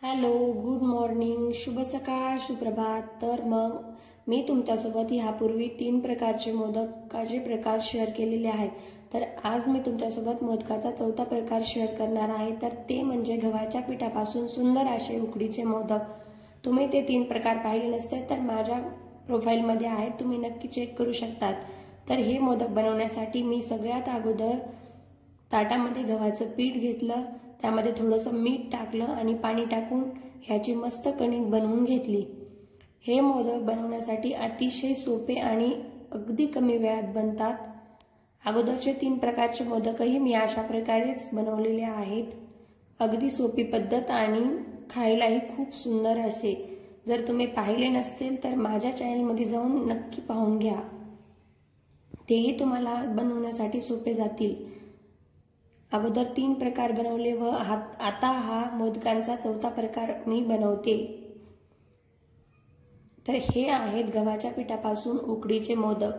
Hello, good morning, शुभ सकाळ, सुप्रभात। तर मग मी तुमच्यासोबत यापूर्वी 3 प्रकारचे मोदकाचे प्रकार शेअर केलेले आहेत। तर आज मी तुमच्यासोबत मोदकाचा चौथा प्रकार शेअर करणार आहे। तर ते म्हणजे गव्हाच्या पिठापासून सुंदर असे उकडीचे मोदक। तुम्ही ते 3 प्रकार पाहिले नसते तर माझ्या प्रोफाइलमध्ये आहेत, तुम्ही नक्की चेक करू शकतात। तर हे मोदक बनवण्यासाठी मी सगळ्यात अगोदर ताटामध्ये गव्हाचं पीठ घेतलं, त्यामध्ये थोडंसं मीठ टाकलं आणि पाणी टाकून ह्याची मस्त कणिक बनवून घेतली। हे मोदक बनवण्यासाठी अतिशय सोपे आणि अगदी कमी वेळात बनतात। अगोदरचे 3 प्रकारचे मोदकही मी अशा प्रकारेच बनवलेले आहेत। अगदी सोपी पद्धत आणि खायलाही खूप सुंदर असे। जर तुम्ही पाहिले नसतील तर माझ्या चॅनलमध्ये जाऊन नक्की पाहून घ्या, तेही तुम्हाला बनवण्यासाठी सोपे जातील। अगोदर 3 प्रकार बनवले व आता हा मोदकांचा चौथा प्रकार मी बनवते। तर हे आहेत गव्हाच्या पिठापासून उकडीचे मोदक।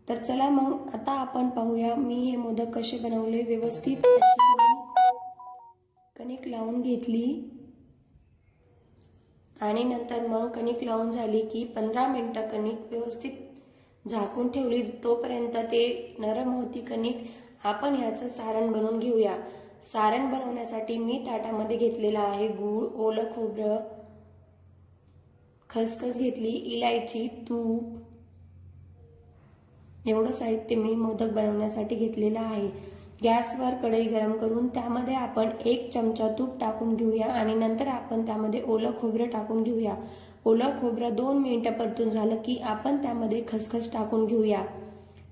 तर चला मग आता आपण पाहूया मी हे मोदक कसे बनवले। व्यवस्थित अशी कणिक लावून घेतली आणि नंतर मग कणिक लावून झाली की 15 मिनिटं कणिक व्यवस्थित झाकून ठेवली। तोपर्यंत ते नरम होती कणिक। आपण याचं सारण बनवून घेऊया। सारण बनवण्यासाठी मी ताटामध्ये घेतलेला आहे गूळ, ओलं खोबरं, खसखस घेतली, इलायची, तूप, एवढं साहित्य मी मोदक बनवण्यासाठी घेतलेलं आहे। गॅसवर कढई गरम करून त्यामध्ये आपण 1 चमचा तूप टाकून घेऊया आणि नंतर आपण त्यामध्ये ओलं खोबरं टाकून घेऊया। ओलं खोबरं 2 मिनिटं परतून झालं की आपण त्यामध्ये खसखस टाकून घेऊया।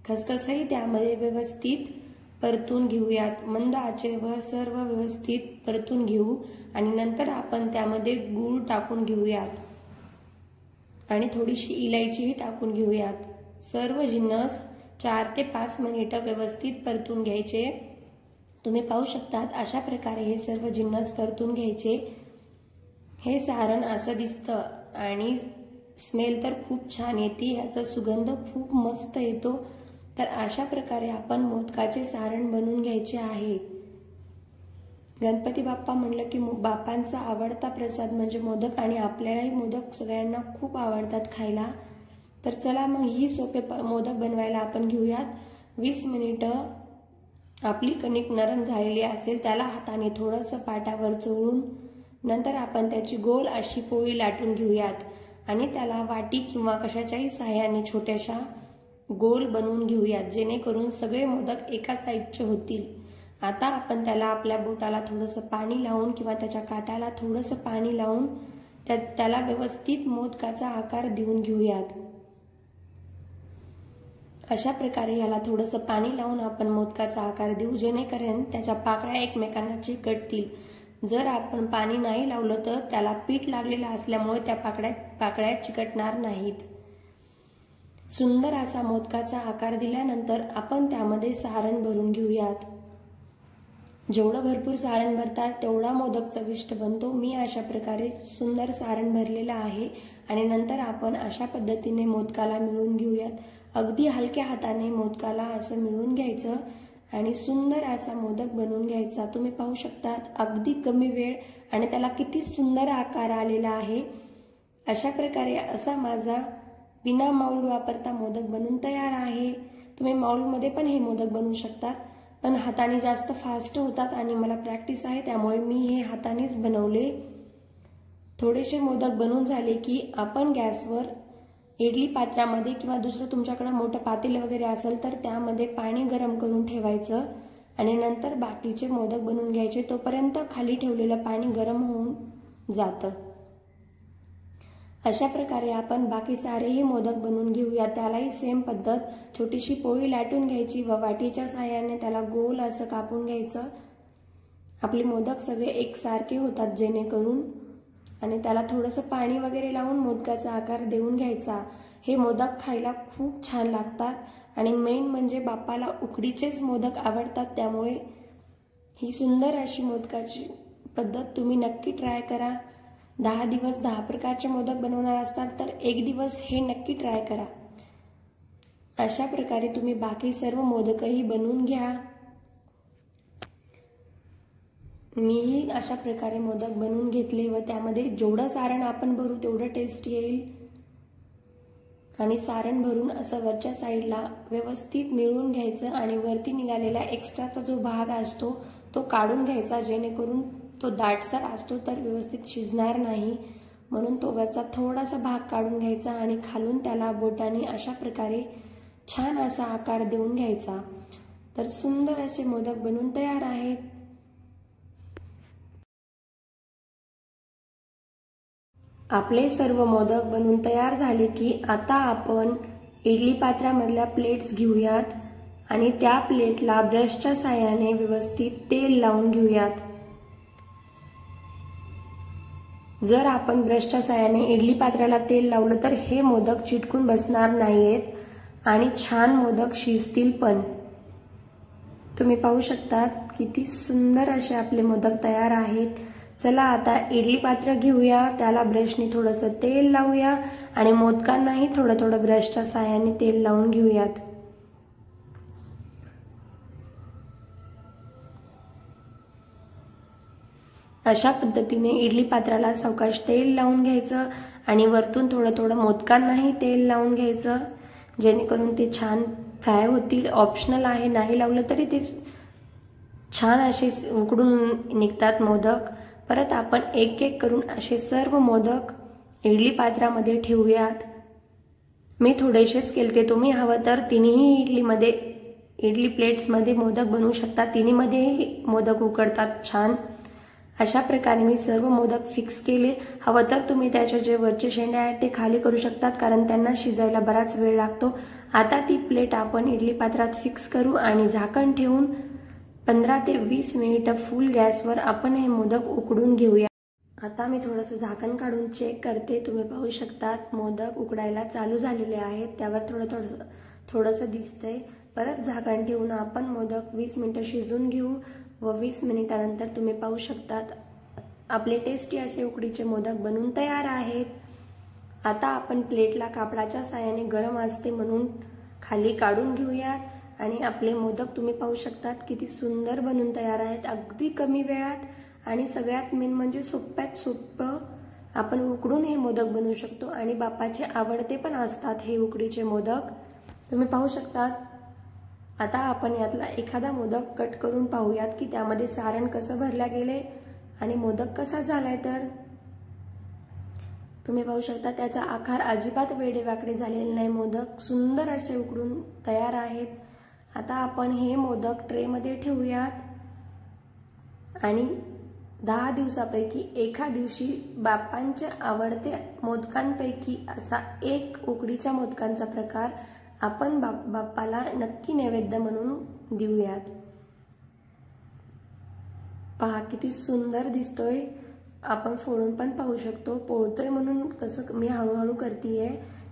खसखसही त्यामध्ये व्यवस्थित परतून घेऊयात। मंद आचेवर सर्व व्यवस्थित परतून घेऊ आणि नंतर आपण त्यामध्ये गूळ टाकून घेऊयात आणि थोडीशी इलायचीही टाकून घेऊयात। सर्व जिन्नस 4 ते 5 मिनिटं व्यवस्थित परतून घ्यायचे। तुम्ही पाहू शकतात अशा प्रकारे हे सर्व जिन्नस परतून घ्यायचे। हे सारण असं दिसतं आणि स्मेल तर खूप छान येते, याचा सुगंध खूप मस्त येतो। तर अशा प्रकारे आपण मोदकाचे सारण बनवून घ्यायचे आहे। गणपती बाप्पा म्हणलं की बाप्पांचा आवडता प्रसाद म्हणजे मोदक आणि आपल्यालाही मोदक सगळ्यांना खूप आवडतात खायला। तर चला मग ही सोपे मोदक बनवायला आपण घेऊयात। 20 मिनिटं आपली कणिक नरम झालेली असेल त्याला हाताने थोडंसं पाटावर चोळून नंतर आपण त्याची गोल अशी पोळी लाटून घेऊयात आणि त्याला वाटी किंवा कशाच्याही सहाय्याने छोट्याशा गोल बनवून घेऊयात, जेणेकरून सगळे मोदक एका साईजचे होतील। आता आपण त्याला आपल्या बोटाला थोडंसं पाणी लावून किंवा त्याच्या काठाला थोडंसं पाणी लावून त्याला व्यवस्थित मोदकाचा आकार देऊन घेऊयात। अशा प्रकारे याला थोडंसं पाणी लावून आपण मोदकाचा आकार देऊ, जेणेकरून त्याच्या पाकळ्या एकमेकांना चिकटतील। जर आपण पाणी नाही लावलं तर त्याला पीठ लागलेलं असल्यामुळे त्या पाकळ्या चिकटणार नाहीत। सुंदर असा मोदकाचा आकार दिल्यानंतर आपण त्यामध्ये सारण भरून घेऊयात। जेवढं भरपूर सारण भरतात तेवढा मोदक चविष्ट बनतो। मी अशा प्रकारे सुंदर सारण भरलेलं आहे आणि नंतर आपण अशा पद्धतीने मोदकाला मिळून घेऊयात। अगदी हलक्या हाताने मोदकाला असं मिळून घ्यायचं आणि सुंदर असा मोदक बनवून घ्यायचा। तुम्ही पाहू शकतात अगदी कमी वेळ आणि त्याला किती सुंदर आकार आलेला आहे। अशा प्रकारे असा माझा बिना माऊल वापरता मोदक बनून तयार आहे। तुम्ही माऊलमध्ये पण हे मोदक बनवू शकतात, पण हाताने जास्त फास्ट होतात आणि मला प्रॅक्टिस आहे त्यामुळे मी हे हातानेच बनवले। थोडेसे मोदक बनवून झाले की आपण गॅसवर इडली पात्रामध्ये किंवा दुसरं तुमच्याकडे मोठं पातेलं वगैरे असेल तर त्यामध्ये पाणी गरम करून ठेवायचं आणि नंतर बाकीचे मोदक बनवून घ्यायचे। तोपर्यंत खाली ठेवलेलं पाणी गरम होऊन जातं। अशा प्रकारे आपण बाकी सारेही मोदक बनवून घेऊया। त्यालाही सेम पद्धत, छोटीशी पोळी लाटून घ्यायची व वाटीच्या साहाय्याने त्याला गोल असं कापून घ्यायचं। आपले मोदक सगळे एकसारखे होतात जेणेकरून, आणि त्याला थोडंसं पाणी वगैरे लावून मोदकाचा आकार देऊन घ्यायचा। हे मोदक खायला खूप छान लागतात आणि मेन म्हणजे बाप्पाला उकडीचेच मोदक आवडतात, त्यामुळे ही सुंदर अशी मोदकाची पद्धत तुम्ही नक्की ट्राय करा। 10 दिवस 10 प्रकारचे मोदक बनवणार असतात तर 1 दिवस हे नक्की ट्राय करा। अशा प्रकारे तुम्ही बाकी सर्व मोदकही बनवून घ्या। मी अशा प्रकारे मोदक बनवून घेतले व त्यामध्ये जेवढं सारण आपण भरू तेवढं टेस्ट येईल आणि सारण भरून असं वरच्या साईडला व्यवस्थित मिळून घ्यायचं आणि वरती निघालेला एक्स्ट्राचा जो भाग असतो तो काढून घ्यायचा, जेणेकरून तो दाटसर असतो तर व्यवस्थित शिजणार नाही, म्हणून तो वरचा थोडासा भाग काढून घ्यायचा आणि खालून त्याला बोटाने अशा प्रकारे छान असा आकार देऊन घ्यायचा। तर सुंदर असे मोदक बनून तयार आहेत। आपले सर्व मोदक बनून तयार झाले की आता आपण इडली पात्रामधल्या प्लेट्स घेऊयात आणि त्या प्लेटला ब्रशच्या साहाय्याने व्यवस्थित तेल लावून घेऊयात। जर आपण ब्रशच्या साहाय्याने इडली पात्राला तेल लावलं तर हे मोदक चिटकून बसणार नाहीयेत आणि छान मोदक शिजतील पण। तुम्ही पाहू शकता किती सुंदर असे आपले मोदक तयार आहेत। चला आता इडली पात्र घेऊया, त्याला ब्रशने थोडंसं तेल लावूया आणि मोदकांनाही थोडं थोडं ब्रशच्या साहाय्याने तेल लावून घेऊयात। अशा पद्धतीने इडली पात्राला सावकाश तेल लावून घ्यायचं आणि वरतून थोडं थोडं मोदकांनाही तेल लावून घ्यायचं, जेणेकरून ते छान फ्राय होतील। ऑप्शनल आहे, नाही लावलं तरी ते छान असे उकडून निघतात मोदक। परत आपण एक एक करून असे सर्व मोदक इडली पात्रामध्ये ठेवूयात। मी थोडेसेच केलते, तुम्ही हवं तर तिन्ही इडली प्लेट्समध्ये मोदक बनवू शकता, तिन्हीमध्ये मोदक उकडतात छान। अशा प्रकारे मी सर्व मोदक फिक्स केले। हवं तर तुम्ही त्याचे जे वरचे शेंडे आहेत ते खाली करू शकतात, कारण त्यांना शिजायला बराच वेळ लागतो। आता ती प्लेट आपण इडली पात्रात फिक्स करू आणि झाकण ठेवून 15 ते 20 मिनिटं फुल गॅसवर आपण हे मोदक उकडून घेऊया। आता मी थोडंसं झाकण काढून चेक करते, तुम्ही पाहू शकतात मोदक उकडायला चालू झालेले आहेत, त्यावर थोडंसं दिसतंय। परत झाकण ठेवून आपण मोदक 20 मिनिटं शिजून घेऊ व 20 मिनिटानंतर तुम्ही पाहू शकतात आपले टेस्टी असे उकडीचे मोदक बनून तयार आहेत। आता आपण प्लेटला कापडाच्या साहाय्याने गरम असते म्हणून खाली काढून घेऊयात आणि आपले मोदक तुम्ही पाहू शकतात किती सुंदर बनून तयार आहेत, अगदी कमी वेळात आणि सगळ्यात मेन म्हणजे सोप्यात सोपं आपण उकडून हे मोदक बनवू शकतो आणि बाप्पाचे आवडते पण असतात हे उकडीचे मोदक, तुम्ही पाहू शकतात। आता आपण यातला एखादा मोदक कट करून पाहूयात की त्यामध्ये सारण कसं भरल्या गेले आणि मोदक कसा झालाय। तर तुम्ही पाहू शकता त्याचा आकार अजिबात वेडेवाकडे झालेला नाही, मोदक सुंदर असे उकडून तयार आहेत। आता आपण हे मोदक ट्रेमध्ये ठेवूयात आणि 10 दिवसापैकी एका दिवशी बाप्पांच्या आवडते मोदकांपैकी असा एक उकडीच्या मोदकांचा प्रकार आपण बाप्पाला नक्की नैवेद्य म्हणून देऊयात। पहा किती सुंदर दिसतोय, आपण फोडून पण पाहू शकतो, पोळतोय म्हणून तसं मी हळूहळू करतेय।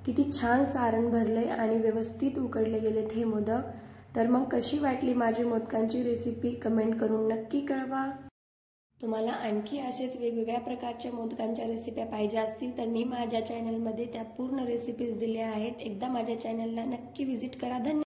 किती छान सारण भरलंय आणि व्यवस्थित उकडले गेलेत हे मोदक। तर मग कशी वाटली माझी मोदकांची रेसिपी कमेंट करून नक्की कळवा। तुम्हाला आणखी असेच वेगवेगळ्या प्रकारच्या मोदकांच्या रेसिपी पाहिजे असतील तर मी माझ्या चॅनलमध्ये त्या पूर्ण रेसिपीज दिल्या आहेत, एकदा माझ्या चॅनलला नक्की व्हिजिट करा। धन्यवाद।